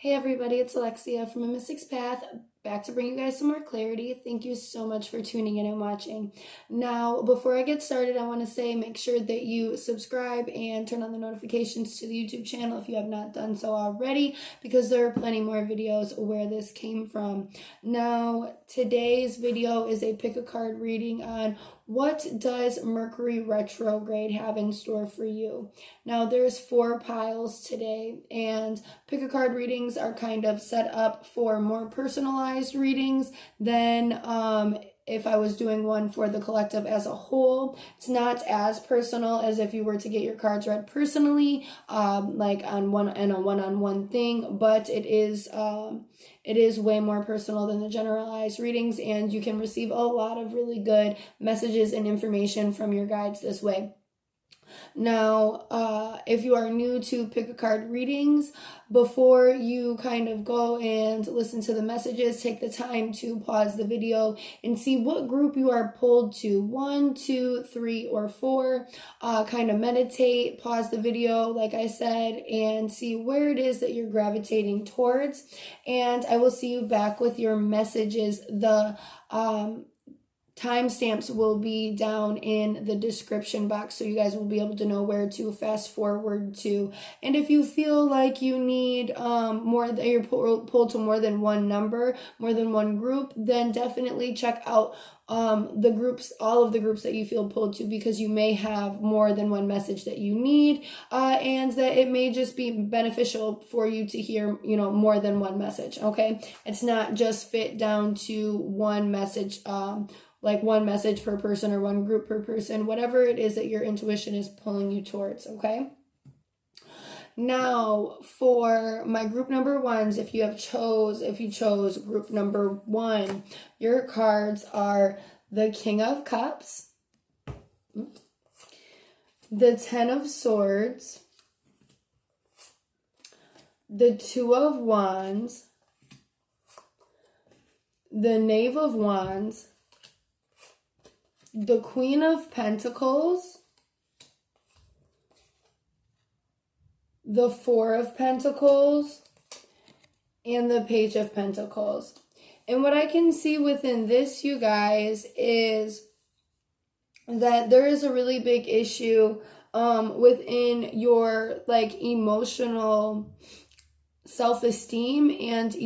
Hey everybody, it's Alexia from amysticspath, back to bring you guys some more clarity. Thank you so much for tuning in and watching. Now, before I get started, I want to say make sure that you subscribe and turn on the notifications to the YouTube channel if you have not done so already, because there are plenty more videos where this came from. Now, today's video is a pick a card reading on what does Mercury Retrograde have in store for you. Now, there's 4 piles today, and pick a card readings are kind of set up for more personalized readings than if I was doing one for the collective as a whole. It's not as personal as if you were to get your cards read personally, like on a one-on-one thing, but it is way more personal than the generalized readings, and you can receive a lot of really good messages and information from your guides this way. Now, if you are new to pick a card readings, before you kind of go and listen to the messages, take the time to pause the video and see what group you are pulled to, 1, 2, 3, or 4. Kind of meditate, pause the video, like I said, and see where it is that you're gravitating towards. And I will see you back with your messages. The timestamps will be down in the description box, so you guys will be able to know where to fast forward to. And if you feel like you need more, that you're pulled to more than one number, more than one group, then definitely check out the groups, all of the groups that you feel pulled to, because you may have more than one message that you need, and that it may just be beneficial for you to hear, more than one message. Okay, it's not just fit down to one message, like one message per person or one group per person, whatever it is that your intuition is pulling you towards. Okay. Now, for my group number ones, if you chose group number 1, your cards are the King of Cups, the 10 of Swords, the 2 of Wands, the Knave of Wands, the Queen of Pentacles, the 4 of Pentacles, and the Page of Pentacles. And what I can see within this, you guys, is that there is a really big issue within your emotional self-esteem, and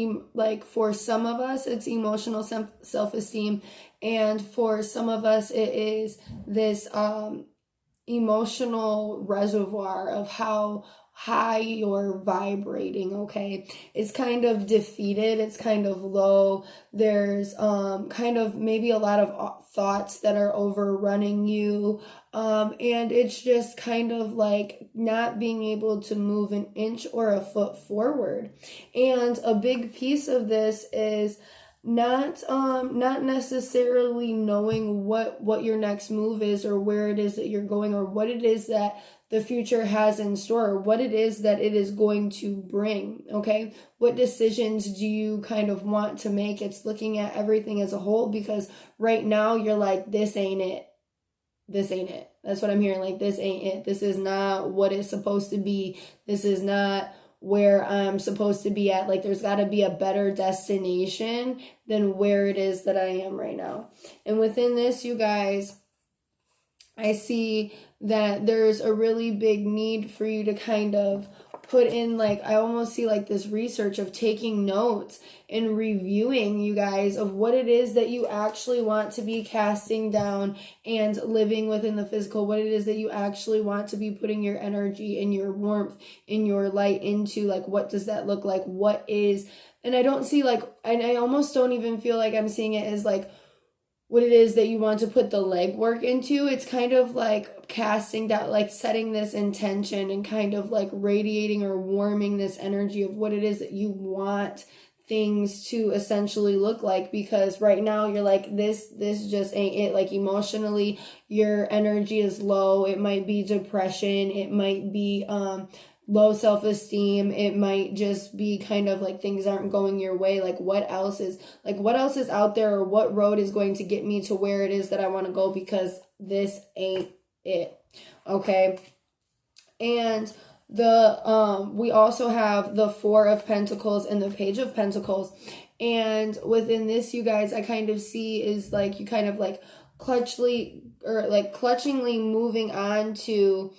for some of us it's emotional self-esteem, and for some of us it is this emotional reservoir of how high you're vibrating. Okay, it's kind of defeated, it's kind of low. There's kind of maybe a lot of thoughts that are overrunning you, and it's just kind of like not being able to move an inch or a foot forward. And a big piece of this is not necessarily knowing what your next move is, or where it is that you're going, or what it is that the future has in store, or what it is that it is going to bring. Okay, what decisions do you kind of want to make? It's looking at everything as a whole, because right now you're like, this ain't it. This ain't it. That's what I'm hearing. Like, this ain't it. This is not what it's supposed to be. This is not where I'm supposed to be at. Like, there's got to be a better destination than where it is that I am right now. And within this, you guys, I see that there's a really big need for you to kind of put in, I almost see this research of taking notes and reviewing, you guys, of what it is that you actually want to be casting down and living within the physical, what it is that you actually want to be putting your energy and your warmth and your light into. What does that look like? What is, and I don't see and I almost don't even feel like I'm seeing it as what it is that you want to put the legwork into. It's kind of casting down, setting this intention and kind of radiating or warming this energy of what it is that you want things to essentially look like. Because right now you're this just ain't it. Emotionally, your energy is low. It might be depression. It might be low self-esteem. It might just be kind of things aren't going your way. What else is out there, or what road is going to get me to where it is that I want to go, because this ain't it. Okay. And we also have the Four of Pentacles and the Page of Pentacles. And within this, you guys, I kind of see is like you kind of like clutchingly moving on to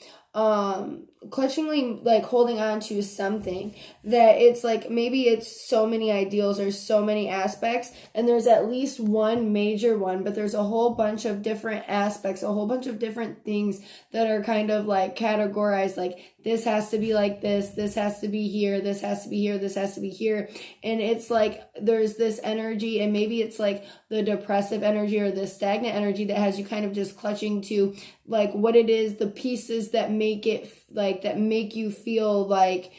clutchingly like holding on to something that it's like maybe it's so many ideals or so many aspects, and there's at least one major one, but there's a whole bunch of different aspects, a whole bunch of different things that are kind of like categorized, like this has to be like this has to be here, this has to be here, this has to be here. And it's like there's this energy, and maybe it's like the depressive energy or the stagnant energy that has you kind of just clutching to like what it is, the pieces that make it like that make you feel like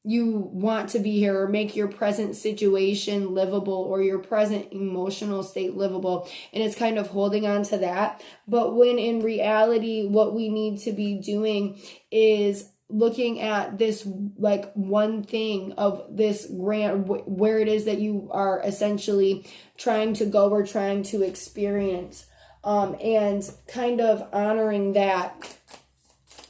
you want to be here, or make your present situation livable, or your present emotional state livable. And it's kind of holding on to that. But when in reality, what we need to be doing is looking at this like one thing of this grand, where it is that you are essentially trying to go or trying to experience, and kind of honoring that,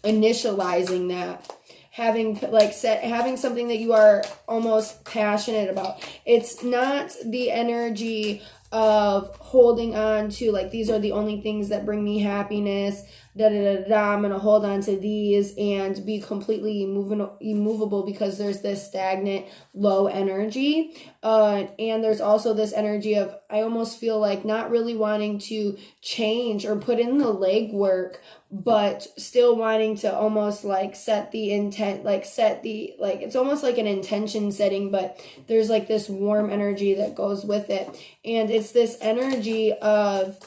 initializing that, having something that you are almost passionate about. It's not the energy of holding on to like these are the only things that bring me happiness, I'm gonna hold on to these and be completely immovable, because there's this stagnant low energy, and there's also this energy of I almost feel like not really wanting to change or put in the legwork, but still wanting to almost like set the intent, it's almost like an intention setting, but there's like this warm energy that goes with it. And it's this energy of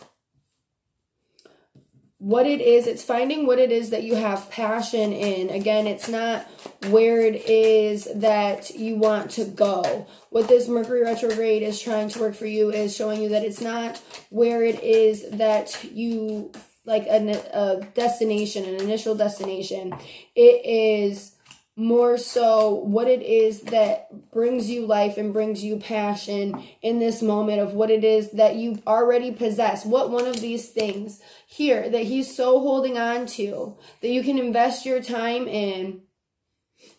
what it is, it's finding what it is that you have passion in. Again, it's not where it is that you want to go. What this Mercury retrograde is trying to work for you is showing you that it's not where it is that you like a destination, an initial destination. It is more so what it is that brings you life and brings you passion in this moment, of what it is that you already possess. What one of these things here that he's so holding on to that you can invest your time in.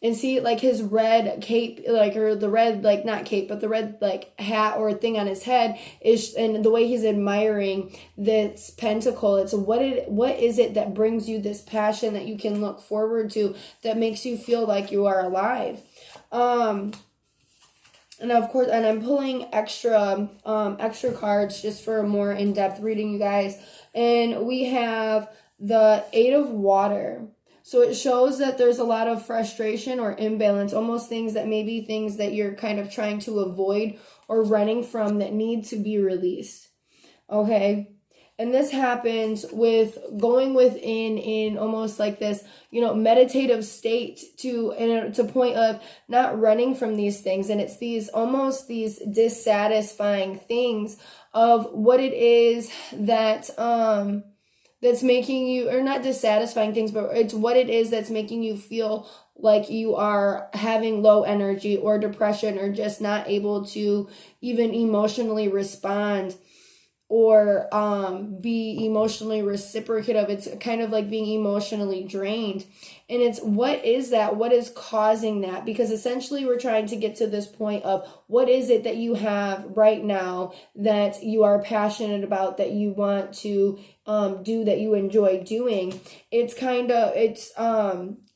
And see, like his red cape, like, or the red, like, not cape, but the red, like, hat or thing on his head is, and the way he's admiring this pentacle, it's what is it that brings you this passion that you can look forward to, that makes you feel like you are alive. And of course, and I'm pulling extra cards just for a more in-depth reading, you guys. And we have the Eight of Water. So it shows that there's a lot of frustration or imbalance, almost things that you're kind of trying to avoid or running from that need to be released. Okay? And this happens with going within in almost like this, meditative state to point of not running from these things. And it's these dissatisfying things of what it is that, that's making you, or not dissatisfying things, but it's what it is that's making you feel like you are having low energy or depression, or just not able to even emotionally respond or be emotionally reciprocative. It's kind of like being emotionally drained. And it's what is that? What is causing that? Because essentially we're trying to get to this point of what is it that you have right now that you are passionate about, that you want to do, that you enjoy doing.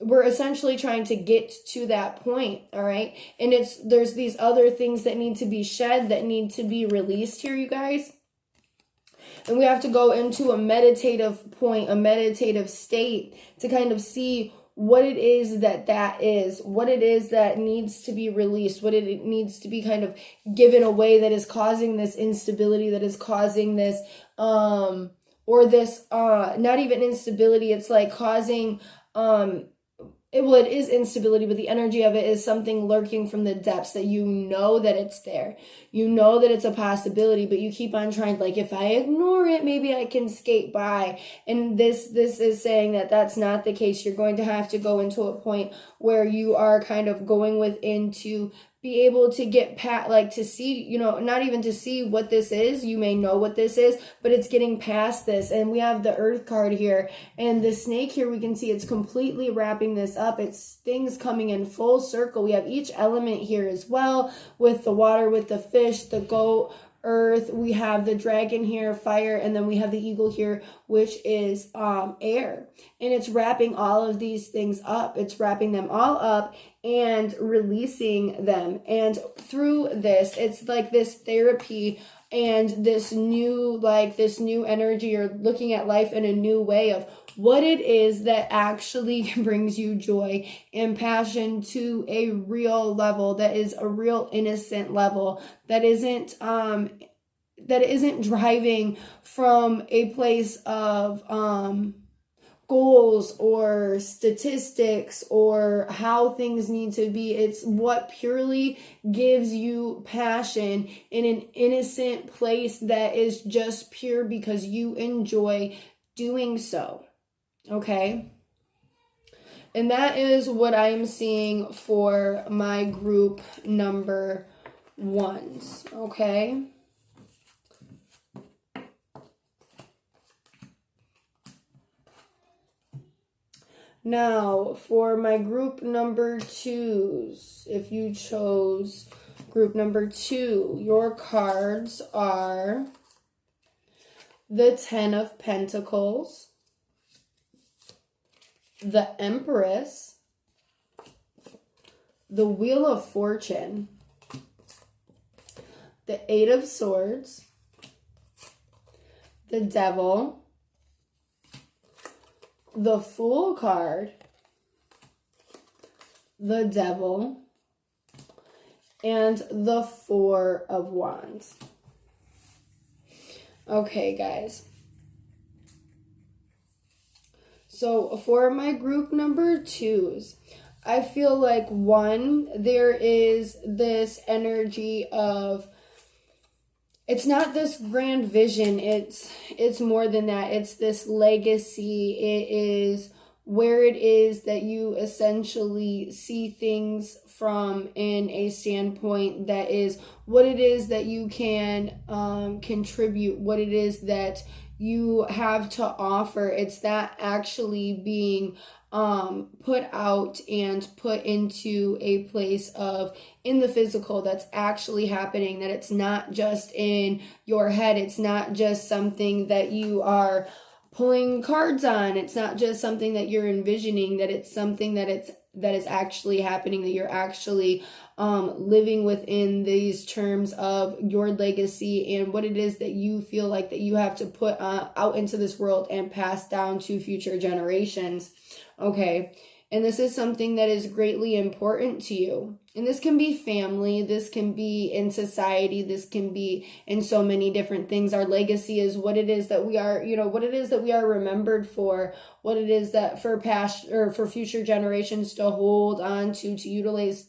We're essentially trying to get to that point, all right? And there's these other things that need to be shed, that need to be released here, you guys. And we have to go into a meditative point, a meditative state, to kind of see what it is that is, what it is that needs to be released, what it needs to be kind of given away, that is causing this instability, that is causing this, not even instability, it's like causing, it is instability, but the energy of it is something lurking from the depths, that that it's there. That it's a possibility, but you keep on trying, like, if I ignore it, maybe I can skate by. And this is saying that that's not the case. You're going to have to go into a point where you are kind of going within to be able to get like to see, you know, not even to see what this is. You may know what this is, but it's getting past this. And we have the Earth card here, and the snake here, we can see it's completely wrapping this up. It's things coming in full circle. We have each element here as well, with the water, with the fish, the goat, earth. We have the dragon here, fire, and then we have the eagle here, which is air. And it's wrapping all of these things up. It's wrapping them all up and releasing them. And through this, it's like this therapy and this new energy, or looking at life in a new way of what it is that actually brings you joy and passion to a real level, that is a real innocent level, that isn't driving from a place of goals or statistics or how things need to be. It's what purely gives you passion in an innocent place that is just pure because you enjoy doing so. Okay? And that is what I'm seeing for my group number ones. Okay? Now, for my group number twos, if you chose group number 2, your cards are the 10 of Pentacles, the Empress, the Wheel of Fortune, the 8 of Swords, the Devil, the Fool card, the Devil, and the 4 of Wands. Okay, guys. So for my group number 2s, I feel like 1, there is this energy of, it's not this grand vision, it's more than that. It's this legacy. It is where it is that you essentially see things from in a standpoint that is what it is that you can contribute, what it is that you have to offer. It's that actually being put out and put into a place of in the physical that's actually happening, that it's not just in your head. It's not just something that you are pulling cards on. It's not just something that you're envisioning, that it's something that is actually happening, that you're actually living within these terms of your legacy and what it is that you feel like that you have to put out into this world and pass down to future generations. Okay, and this is something that is greatly important to you. And this can be family, this can be in society, this can be in so many different things. Our legacy is what it is that we are, what it is that we are remembered for, what it is that for past or for future generations to hold on to utilize,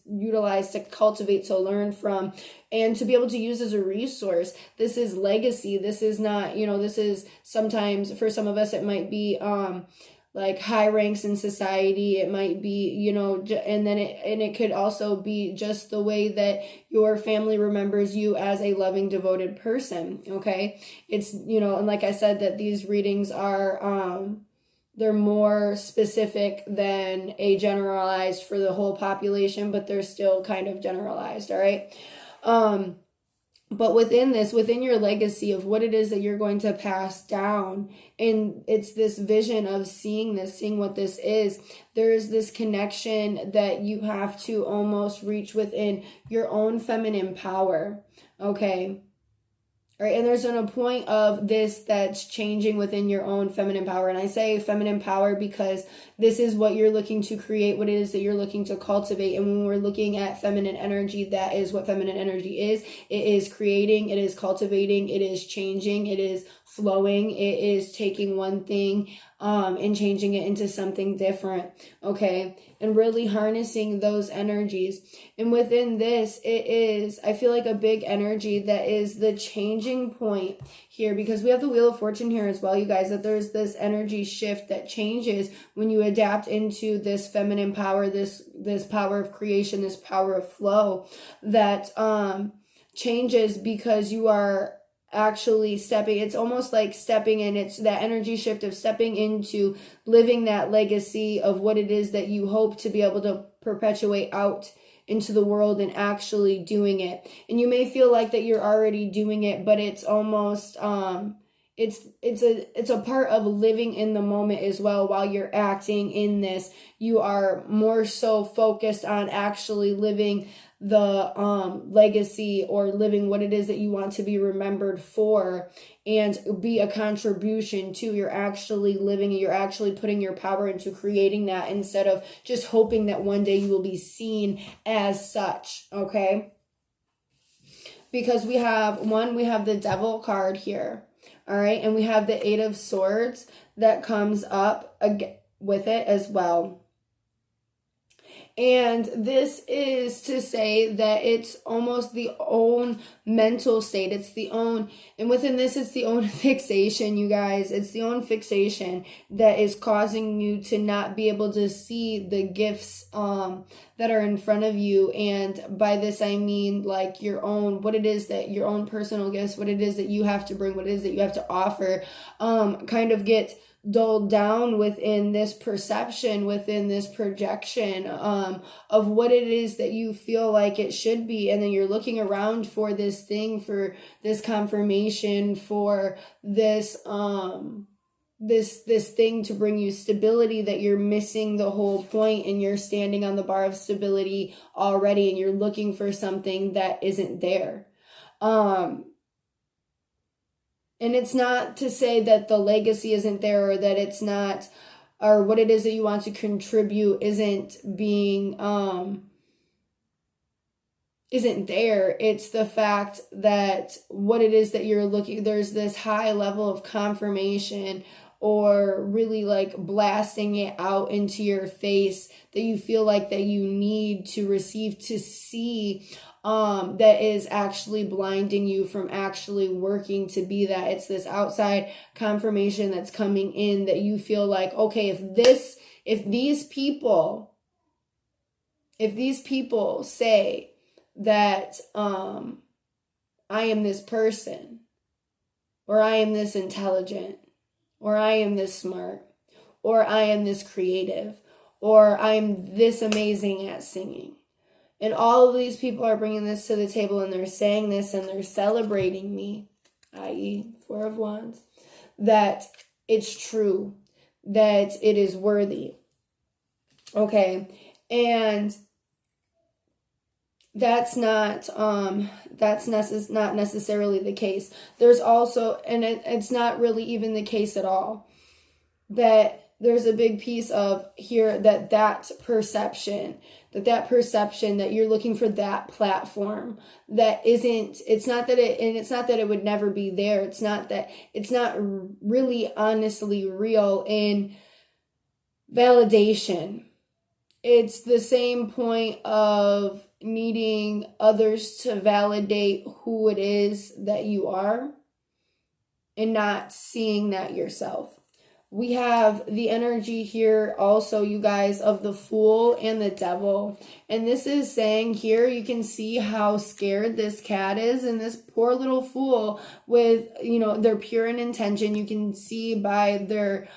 to cultivate, to learn from, and to be able to use as a resource. This is legacy. This is not, this is sometimes for some of us, it might be, like high ranks in society. It might be, and then it could also be just the way that your family remembers you as a loving, devoted person. Okay. It's, and like I said, that these readings are, they're more specific than a generalized for the whole population, but they're still kind of generalized. All right. But within your legacy of what it is that you're going to pass down, and it's this vision of seeing what this is, there is this connection that you have to almost reach within your own feminine power. Okay. All right, and there's a point of this that's changing within your own feminine power. And I say feminine power because this is what you're looking to create, what it is that you're looking to cultivate. And when we're looking at feminine energy, that is what feminine energy is. It is creating, it is cultivating, it is changing, it is flowing, it is taking one thing and changing it into something different, okay? And really harnessing those energies. And within this, it is, I feel like, a big energy that is the changing point here, because we have the Wheel of Fortune here as well, you guys, that there's this energy shift that changes when you adapt into this feminine power, this power of creation, this power of flow, that changes because you are actually stepping, it's almost like stepping in, it's that energy shift of stepping into living that legacy of what it is that you hope to be able to perpetuate out into the world, and actually doing it. And you may feel like that you're already doing it, but it's almost it's a part of living in the moment as well. While you're acting in this, you are more so focused on actually living the legacy, or living what it is that you want to be remembered for and be a contribution to. You're actually living, you're actually putting your power into creating that, instead of just hoping that one day you will be seen as such, okay? Because we have the Devil card here, all right? And we have the Eight of Swords that comes up with it as well. And this is to say that it's almost the own mental state. It's the own, and within this, it's the own fixation, you guys. It's the own fixation that is causing you to not be able to see the gifts that are in front of you. And by this, I mean like your own, what it is that your own personal gifts, what it is that you have to bring, what it is that you have to offer, kind of get dulled down within this perception, within this projection of what it is that you feel like it should be. And then you're looking around for this thing, for this confirmation, for this this thing to bring you stability, that you're missing the whole point, and you're standing on the bar of stability already, and you're looking for something that isn't there. And it's not to say that the legacy isn't there, or that it's not, or what it is that you want to contribute isn't being, isn't there. It's the fact that what it is that you're looking, there's this high level of confirmation, or really like blasting it out into your face, that you feel like that you need to receive, to see, that is actually blinding you from actually working to be that. It's this outside confirmation that's coming in, that you feel like, okay, if these people say that I am this person, or I am this intelligent, or I am this smart, or I am this creative, or I am this amazing at singing, and all of these people are bringing this to the table, and they're saying this, and they're celebrating me, i.e. Four of Wands, that it's true, that it is worthy. Okay, and that's not necessarily the case. There's also, and it's not really even the case at all, that there's a big piece of here that perception that you're looking for that platform that isn't, it's not that it would never be there. It's not really honestly real in validation. It's the same point of needing others to validate who it is that you are, and not seeing that yourself. We have the energy here also, you guys, of the Fool and the Devil. And this is saying here, you can see how scared this cat is, and this poor little fool with, they're pure in intention. You can see by their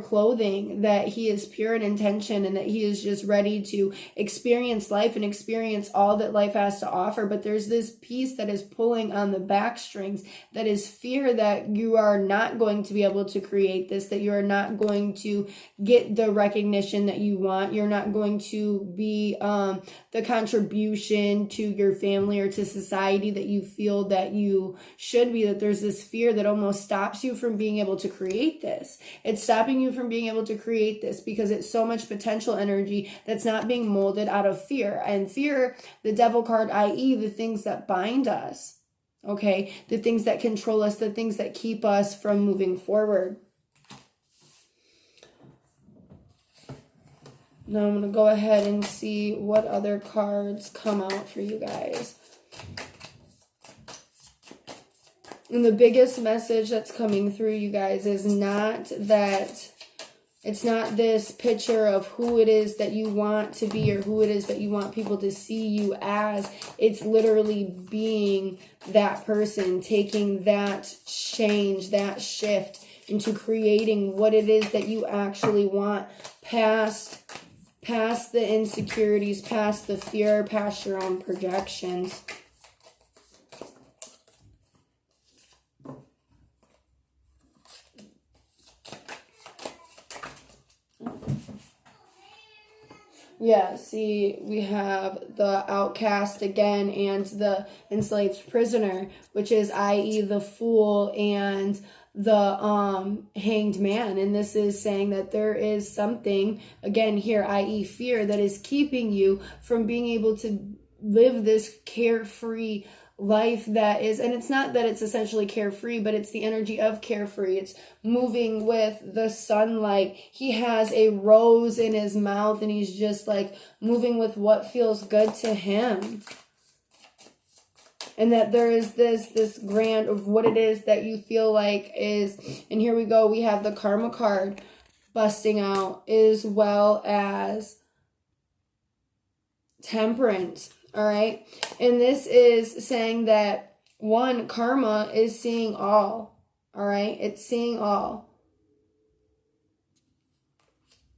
clothing that he is pure in intention, and that he is just ready to experience life and experience all that life has to offer. But there's this piece that is pulling on the backstrings, that is fear that you are not going to be able to create this, that you are not going to get the recognition that you want. You're not going to be the contribution to your family or to society that you feel that you should be. That there's this fear that almost stops you from being able to create this. It's stopping you from being able to create this because it's so much potential energy that's not being molded out of fear. And fear, the Devil card, i.e. the things that bind us, okay? The things that control us, the things that keep us from moving forward. Now I'm going to go ahead and see what other cards come out for you guys. And the biggest message that's coming through, you guys, is not that, it's not this picture of who it is that you want to be or who it is that you want people to see you as. It's literally being that person, taking that change, that shift into creating what it is that you actually want, past the insecurities, past the fear, past your own projections. Yeah, see, we have the outcast again and the enslaved prisoner, which is i.e. the fool and the hanged man. And this is saying that there is something, again here, i.e. fear, that is keeping you from being able to live this carefree life that is, and it's not that it's essentially carefree, but it's the energy of carefree. It's moving with the sunlight. He has a rose in his mouth and he's just like moving with what feels good to him. And that there is this grant of what it is that you feel like is, and here we go, we have the karma card busting out, as well as temperance. All right. And this is saying that, one, karma is seeing all. All right. It's seeing all.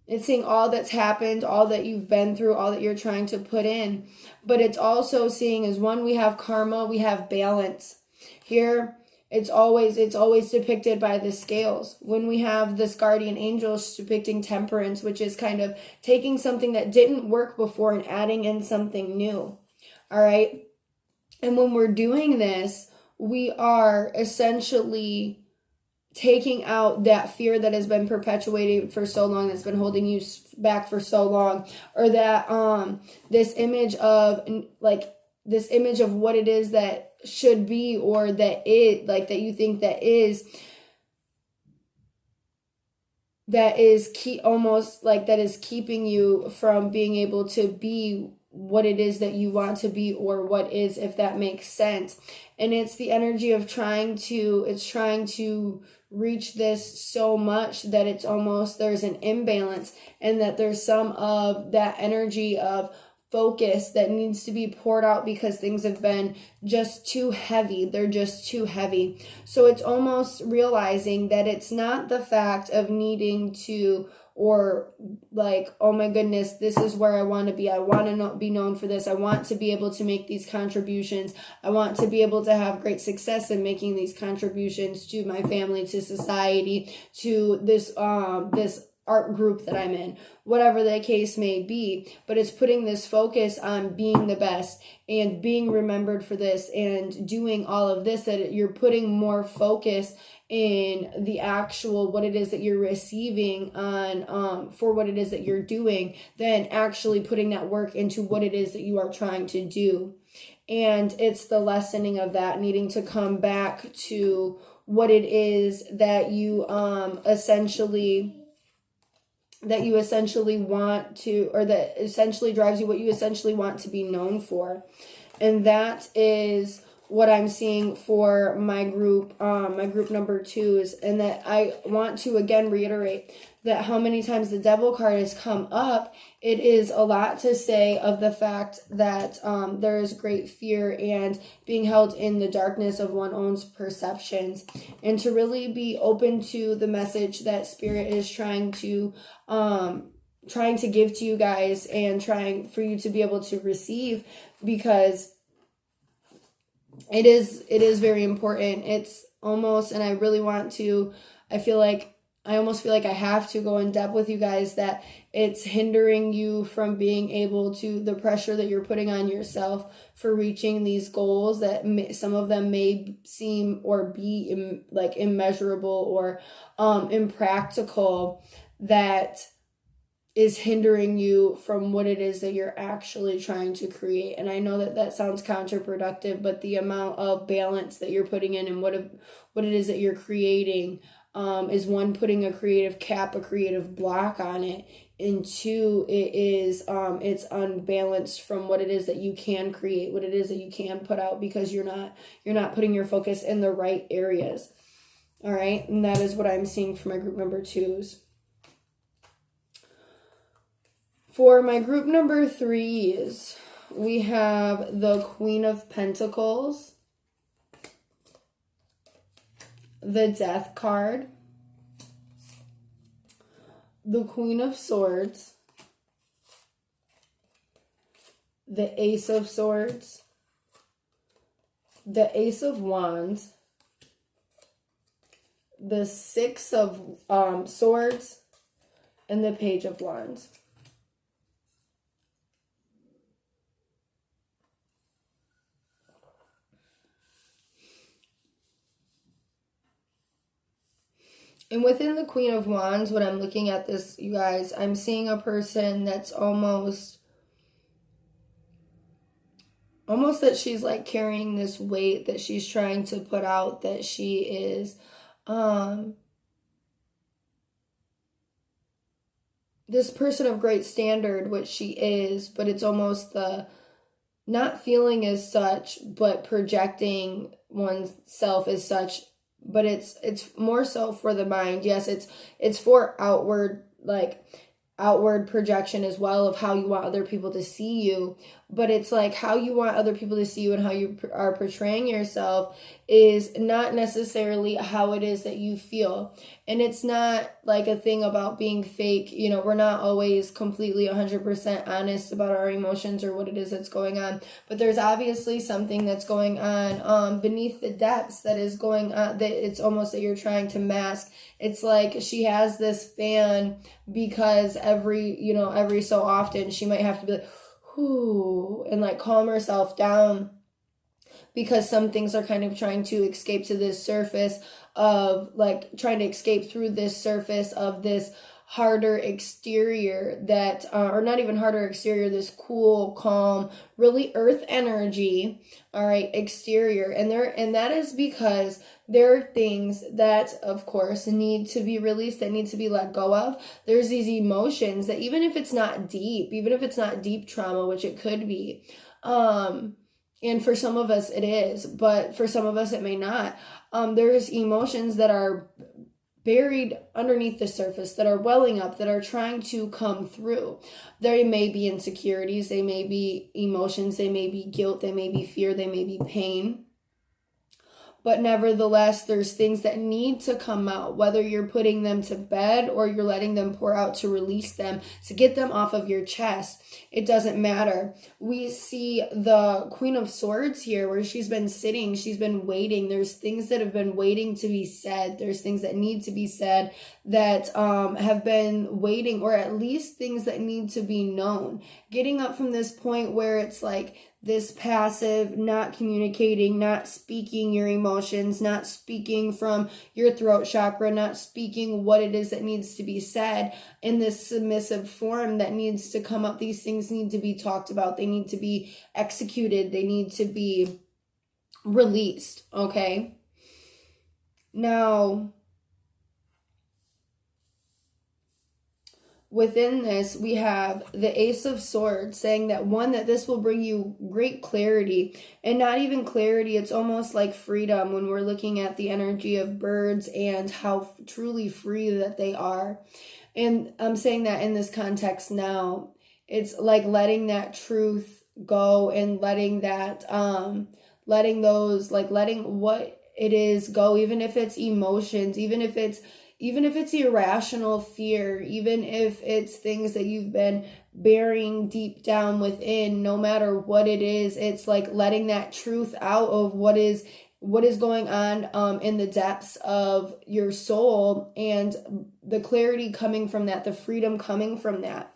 It's seeing all that's happened, all that you've been through, all that you're trying to put in. But it's also seeing, as one, we have karma, we have balance. Here, it's always depicted by the scales. When we have this guardian angel depicting temperance, which is kind of taking something that didn't work before and adding in something new. All right. And when we're doing this, we are essentially taking out that fear that has been perpetuated for so long, that's been holding you back for so long, or that this image of what it is that should be, or that it, like, that you think that is keeping you from being able to be what it is that you want to be, or what is, if that makes sense. And it's the energy of trying to reach this so much that it's almost, there's an imbalance, and that there's some of that energy of focus that needs to be poured out because things have been just too heavy. They're just too heavy. So it's almost realizing that it's not the fact of needing to, or like, oh my goodness, this is where I want to be. I want to be known for this. I want to be able to make these contributions. I want to be able to have great success in making these contributions to my family, to society, to this art group that I'm in, whatever the case may be. But it's putting this focus on being the best and being remembered for this and doing all of this, that you're putting more focus in the actual, what it is that you're receiving on, for what it is that you're doing, than actually putting that work into what it is that you are trying to do. And it's the lessening of that, needing to come back to what it is that you essentially want to, or that essentially drives you, what you essentially want to be known for. And that is what I'm seeing for my group number 2 is, and that I want to again reiterate that how many times the devil card has come up, it is a lot to say of the fact that there is great fear and being held in the darkness of one's own perceptions, and to really be open to the message that Spirit is trying to give to you guys, and trying for you to be able to receive, because it is very important. It's almost, and I really want to, I almost feel like I have to go in depth with you guys, that it's hindering you from being able to, the pressure that you're putting on yourself for reaching these goals, that some of them may seem or be immeasurable or impractical, that is hindering you from what it is that you're actually trying to create. And I know that sounds counterproductive, but the amount of balance that you're putting in and what it is that you're creating is one, putting a creative cap, a creative block on it, and two, it is it's unbalanced from what it is that you can create, what it is that you can put out, because you're not putting your focus in the right areas. All right, and that is what I'm seeing for my group number 2s. For my group number 3s, we have the Queen of Pentacles, the Death card, the Queen of Swords, the Ace of Swords, the Ace of Wands, the Six of Swords, and the Page of Wands. And within the Queen of Wands, when I'm looking at this, you guys, I'm seeing a person that's almost that she's like carrying this weight that she's trying to put out, that she is this person of great standard, which she is, but it's almost the not feeling as such, but projecting oneself as such. But it's more so for the mind. Yes, it's for outward projection as well, of how you want other people to see you. But it's like how you want other people to see you and how you are portraying yourself is not necessarily how it is that you feel. And it's not like a thing about being fake. You know, we're not always completely 100% honest about our emotions or what it is that's going on. But there's obviously something that's going on beneath the depths that is going on, that it's almost that you're trying to mask. It's like she has this fan because every so often she might have to be like, whoo, and like calm herself down, because some things are kind of trying to escape to this surface of like trying to escape through this surface of this harder exterior that, or not even harder exterior, this cool, calm, really earth energy, all right, exterior. And that is because there are things that, of course, need to be released, that need to be let go of. There's these emotions that even if it's not deep trauma, which it could be, and for some of us it is, but for some of us it may not. There's emotions that are buried underneath the surface, that are welling up, that are trying to come through. There may be insecurities, they may be emotions, they may be guilt, they may be fear, they may be pain. But nevertheless, there's things that need to come out, whether you're putting them to bed or you're letting them pour out to release them, to get them off of your chest. It doesn't matter. We see the Queen of Swords here, where she's been sitting, she's been waiting. There's things that have been waiting to be said. There's things that need to be said that have been waiting, or at least things that need to be known. Getting up from this point where it's like, this passive, not communicating, not speaking your emotions, not speaking from your throat chakra, not speaking what it is that needs to be said in this submissive form that needs to come up. These things need to be talked about. They need to be executed. They need to be released, okay? Now, within this, we have the Ace of Swords saying that that this will bring you great clarity, and not even clarity, it's almost like freedom when we're looking at the energy of birds and how truly free that they are. And I'm saying that in this context now, it's like letting that truth go and letting what it is go, even if it's emotions, even if it's irrational fear, even if it's things that you've been burying deep down within, no matter what it is, it's like letting that truth out of what is going on in the depths of your soul, and the clarity coming from that, the freedom coming from that.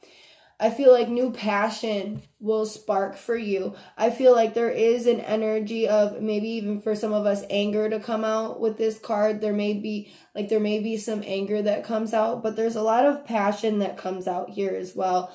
I feel like new passion will spark for you. I feel like there is an energy of maybe even for some of us anger to come out with this card. There may be some anger that comes out, but there's a lot of passion that comes out here as well.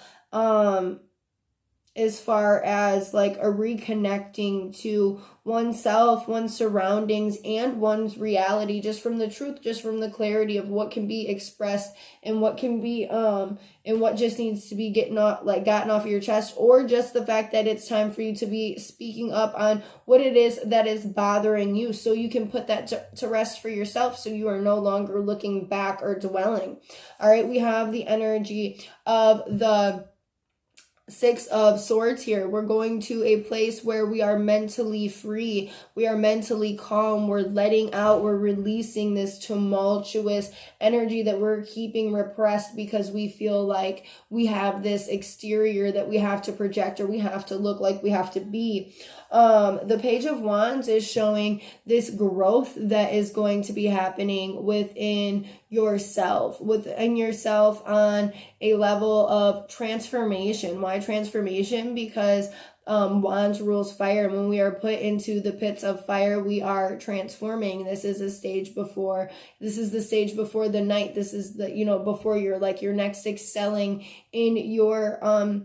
as far as like a reconnecting to oneself, one's surroundings, and one's reality, just from the truth, just from the clarity of what can be expressed and what can be and what just needs to be gotten off your chest, or just the fact that it's time for you to be speaking up on what it is that is bothering you, so you can put that to rest for yourself, so you are no longer looking back or dwelling. All right, we have the energy of the Six of Swords here. We're going to a place where we are mentally free. We are mentally calm. We're letting out, we're releasing this tumultuous energy that we're keeping repressed because we feel like we have this exterior that we have to project, or we have to look like we have to be. The Page of Wands is showing this growth that is going to be happening within yourself on a level of transformation. Why transformation? Because Wands rules fire, and when we are put into the pits of fire, we are transforming. This is the stage before the night. This is before your next excelling in your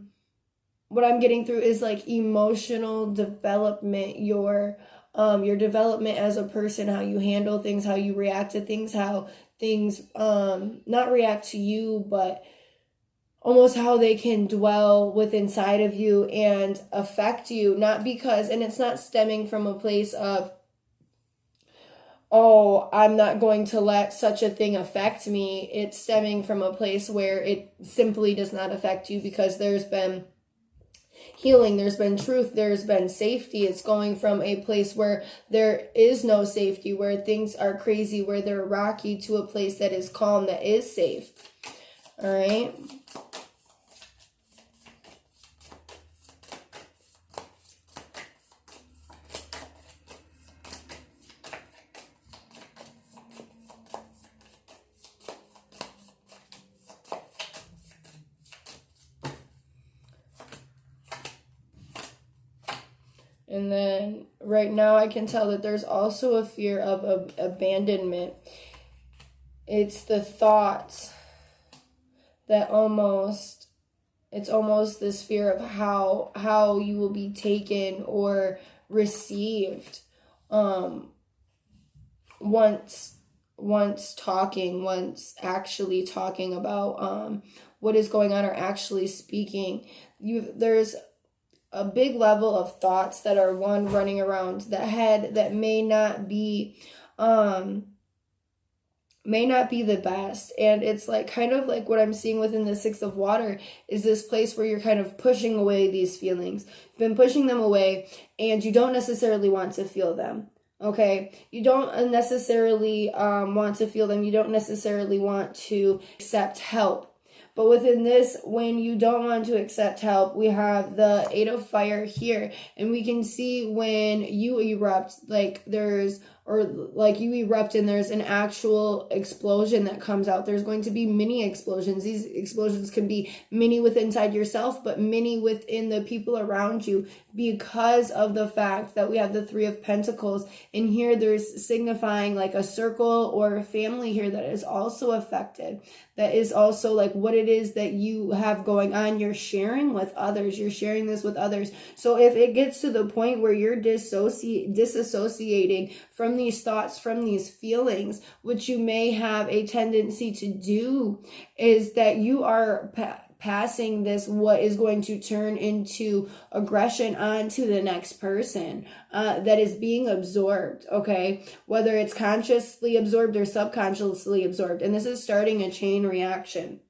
what I'm getting through is like emotional development, your development as a person, how you handle things, how you react to things, how things not react to you, but almost how they can dwell within inside of you and affect you. Not because, and it's not stemming from a place of, oh, I'm not going to let such a thing affect me. It's stemming from a place where it simply does not affect you, because there's been healing, there's been truth, there's been safety. It's going from a place where there is no safety, where things are crazy, where they're rocky, to a place that is calm, that is safe. All right. And then right now I can tell that there's also a fear of abandonment. It's the thoughts that it's almost this fear of how you will be taken or received once actually talking about what is going on, or actually speaking. There's a big level of thoughts that are running around the head that may not be the best. And it's like kind of like what I'm seeing within the Six of Water is this place where you're kind of pushing away these feelings. You've been pushing them away, and you don't necessarily want to feel them. Okay, you don't necessarily want to feel them. You don't necessarily want to accept help. But within this, when you don't want to accept help, we have the Eight of Fire here. And we can see when you erupt, you erupt and there's an actual explosion that comes out. There's going to be mini explosions. These explosions can be mini within inside yourself, but mini within the people around you, because of the fact that we have the Three of Pentacles. And here there's signifying like a circle or a family here that is also affected. That is also like what it is that you have going on. You're sharing with others. You're sharing this with others. So if it gets to the point where you're disassociating from these thoughts, from these feelings, which you may have a tendency to do, is that you are passing this, what is going to turn into aggression, onto the next person that is being absorbed, okay? Whether it's consciously absorbed or subconsciously absorbed. And this is starting a chain reaction.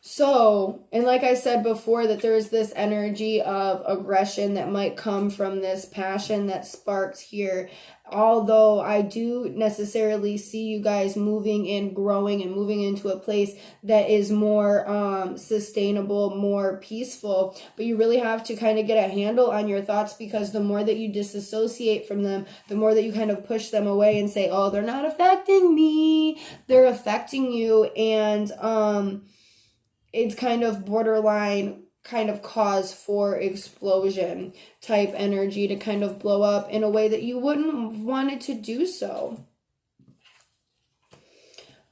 So, and like I said before, that there's this energy of aggression that might come from this passion that sparks here. Although I do necessarily see you guys moving and growing and moving into a place that is more sustainable, more peaceful. But you really have to kind of get a handle on your thoughts, because the more that you disassociate from them, the more that you kind of push them away and say, oh, they're not affecting me, they're affecting you. And it's kind of borderline kind of cause for explosion type energy to kind of blow up in a way that you wouldn't want it to do so.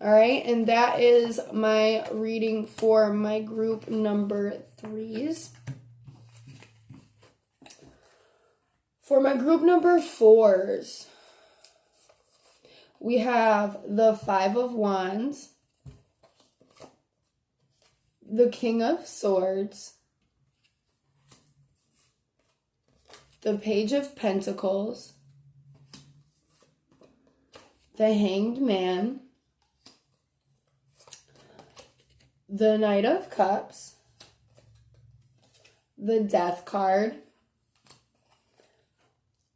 All right, and that is my reading for my group number 3s. For my group number 4s, we have the 5 of Wands, the King of Swords, the Page of Pentacles, the Hanged Man, the Knight of Cups, the Death card,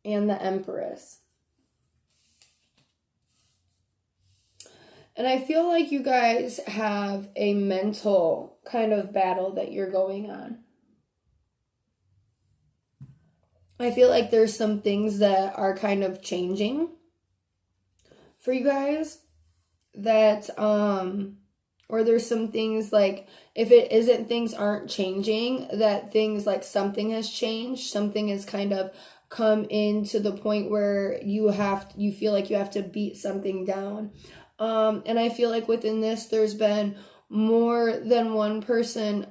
and the Empress. And I feel like you guys have a mental kind of battle that you're going on. I feel like there's some things that are kind of changing for you guys that, or there's some things like, if it isn't things aren't changing, that things like something has changed, something has kind of come into the point where you feel like you have to beat something down. And I feel like within this, there's been more than one person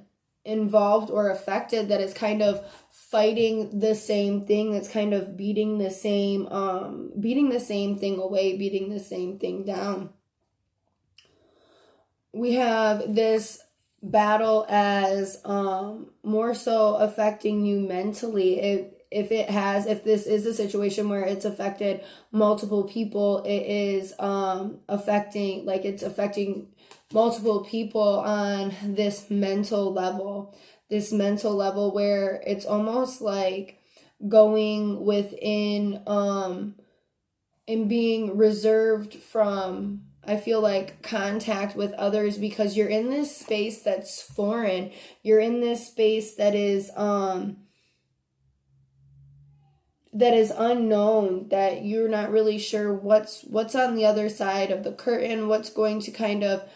involved or affected that is kind of fighting the same thing, that's kind of beating the same thing away, beating the same thing down. We have this battle as more so affecting you mentally. If this is a situation where it's affected multiple people, it is affecting multiple people on this mental level where it's almost like going within and being reserved from, I feel like, contact with others, because you're in this space that's foreign. You're in this space that is unknown, that you're not really sure what's on the other side of the curtain, what's going to kind of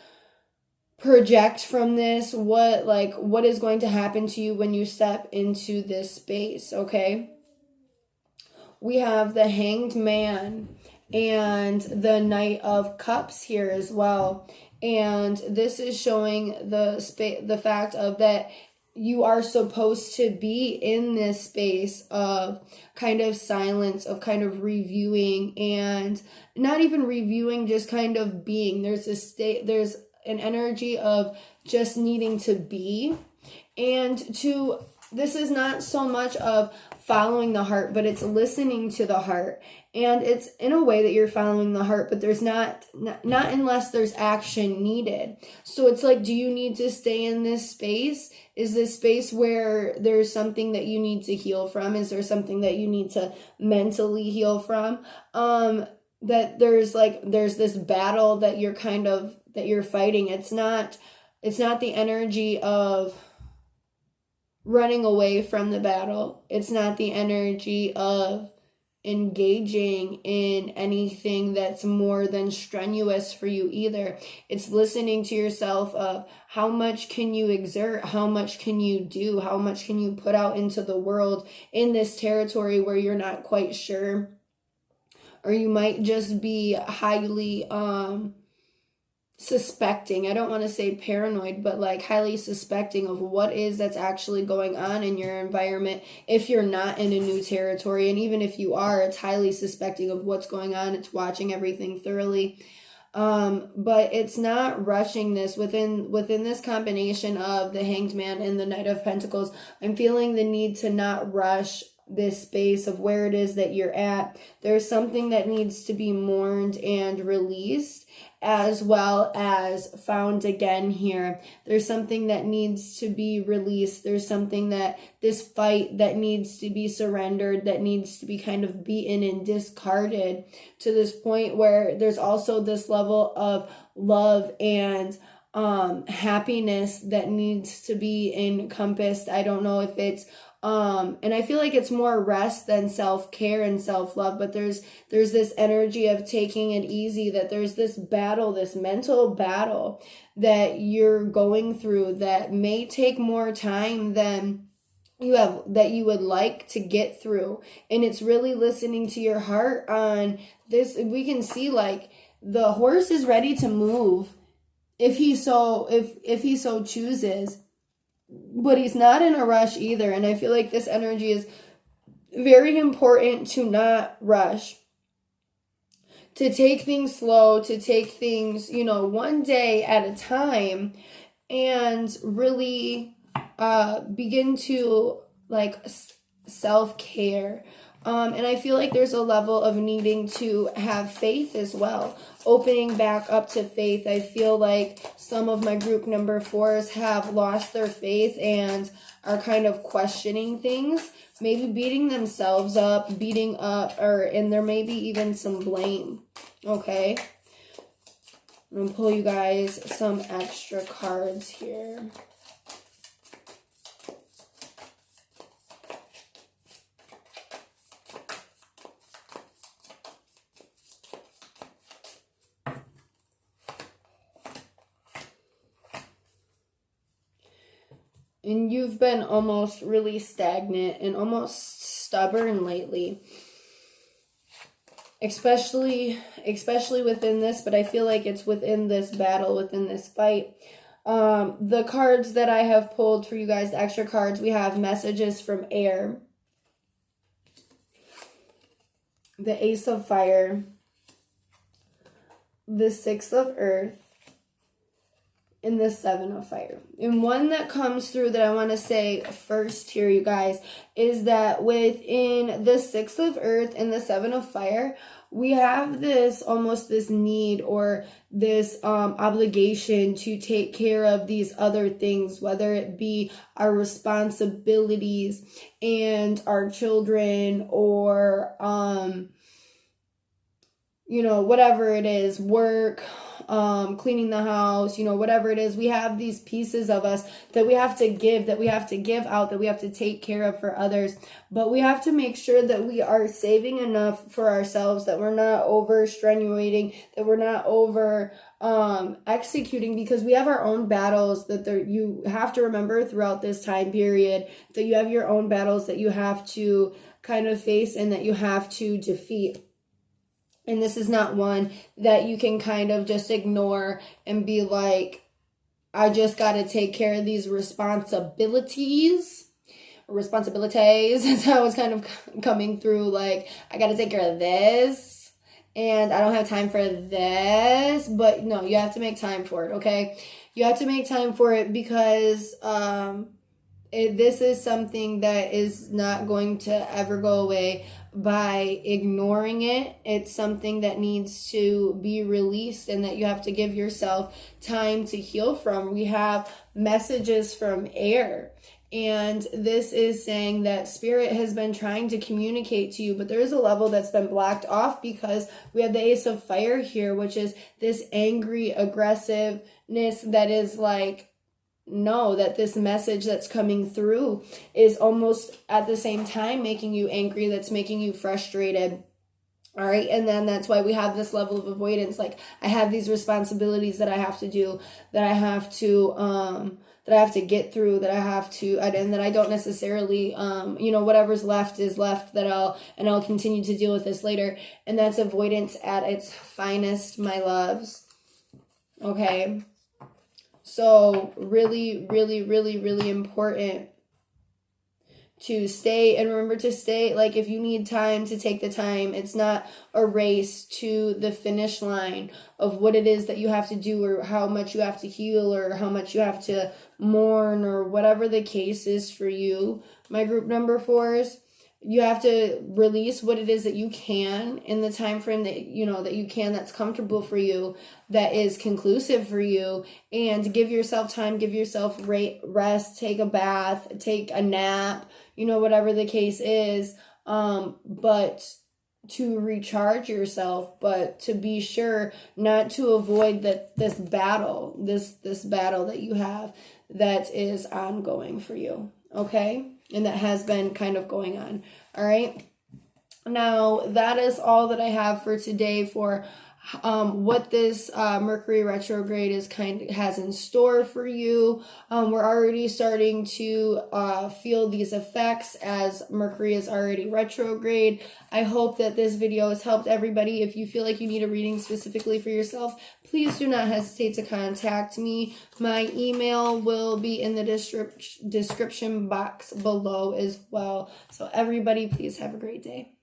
project from this, what is going to happen to you when you step into this space, okay? We have the Hanged Man and the Knight of Cups here as well. And this is showing the fact of that you are supposed to be in this space of kind of silence, of kind of reviewing, and not even reviewing, just kind of being. There's an energy of just needing to be. And this is not so much of following the heart, but it's listening to the heart. And it's in a way that you're following the heart, but there's not unless there's action needed. So it's like, do you need to stay in this space? Is this space where there's something that you need to heal from? Is there something that you need to mentally heal from? That there's this battle that you're fighting. It's not the energy of running away from the battle. It's not the energy of engaging in anything that's more than strenuous for you either. It's listening to yourself of how much can you exert, how much can you do, how much can you put out into the world in this territory where you're not quite sure, or you might just be highly suspecting. I don't want to say paranoid, but like highly suspecting of what is that's actually going on in your environment if you're not in a new territory. And even if you are, it's highly suspecting of what's going on. It's watching everything thoroughly. But it's not rushing this within this combination of the Hanged Man and the Knight of Pentacles. I'm feeling the need to not rush this space of where it is that you're at. There's something that needs to be mourned and released, as well as found again here. There's something that needs to be released. There's something that this fight that needs to be surrendered, that needs to be kind of beaten and discarded, to this point where there's also this level of love and happiness that needs to be encompassed. I don't know if it's and I feel like it's more rest than self-care and self-love, but there's this energy of taking it easy, that there's this battle, this mental battle that you're going through that may take more time than that you would like to get through. And it's really listening to your heart on this. We can see like the horse is ready to move if he so chooses, but he's not in a rush either. And I feel like this energy is very important to not rush, to take things slow, to take things, one day at a time, and really begin to like self-care. And I feel like there's a level of needing to have faith as well. Opening back up to faith. I feel like some of my group number 4s have lost their faith and are kind of questioning things. Maybe beating themselves up, and there may be even some blame. Okay? I'm going to pull you guys some extra cards here. And you've been almost really stagnant and almost stubborn lately. Especially within this, but I feel like it's within this battle, within this fight. The cards that I have pulled for you guys, the extra cards, we have messages from air, the Ace of Fire, the Six of Earth, and the Seven of Fire. And one that comes through that I want to say first here, you guys, is that within the Six of Earth and the Seven of Fire, we have this need or this obligation to take care of these other things, whether it be our responsibilities and our children, or whatever it is, work, cleaning the house, whatever it is. We have these pieces of us that we have to give, out, that we have to take care of for others. But we have to make sure that we are saving enough for ourselves, that we're not over strenuating, that we're not over executing, because we have our own battles you have to remember throughout this time period, that you have your own battles that you have to kind of face and that you have to defeat. And this is not one that you can kind of just ignore and be like, I just got to take care of these responsibilities. That's how it's kind of coming through. Like, I got to take care of this and I don't have time for this. But no, you have to make time for it, okay? You have to make time for it because this is something that is not going to ever go away by ignoring it. It's something that needs to be released and that you have to give yourself time to heal from. We have messages from air, and this is saying that spirit has been trying to communicate to you, but there is a level that's been blocked off because we have the Ace of Fire here, which is this angry aggressiveness that is like, know that this message that's coming through is almost at the same time making you angry, that's making you frustrated. All right. And then that's why we have this level of avoidance. Like, I have these responsibilities that I have to do, that I have to get through, and that I don't necessarily, whatever's left is left, I'll continue to deal with this later. And that's avoidance at its finest, my loves. Okay. So really, really, really, really important to stay, and remember to stay. Like, if you need time, to take the time. It's not a race to the finish line of what it is that you have to do, or how much you have to heal, or how much you have to mourn, or whatever the case is for you. My group number 4s, you have to release what it is that you can in the time frame that you can, that's comfortable for you, that is conclusive for you, and give yourself time, give yourself rest, take a bath, take a nap, whatever the case is, but to recharge yourself, but to be sure not to avoid this battle that you have that is ongoing for you, okay? And that has been kind of going on. All right. Now, that is all that I have for today for what this Mercury retrograde has in store for you. We're already starting to feel these effects as Mercury is already retrograde. I hope that this video has helped everybody. If you feel like you need a reading specifically for yourself, please do not hesitate to contact me. My email will be in the description box below as well. So everybody, please have a great day.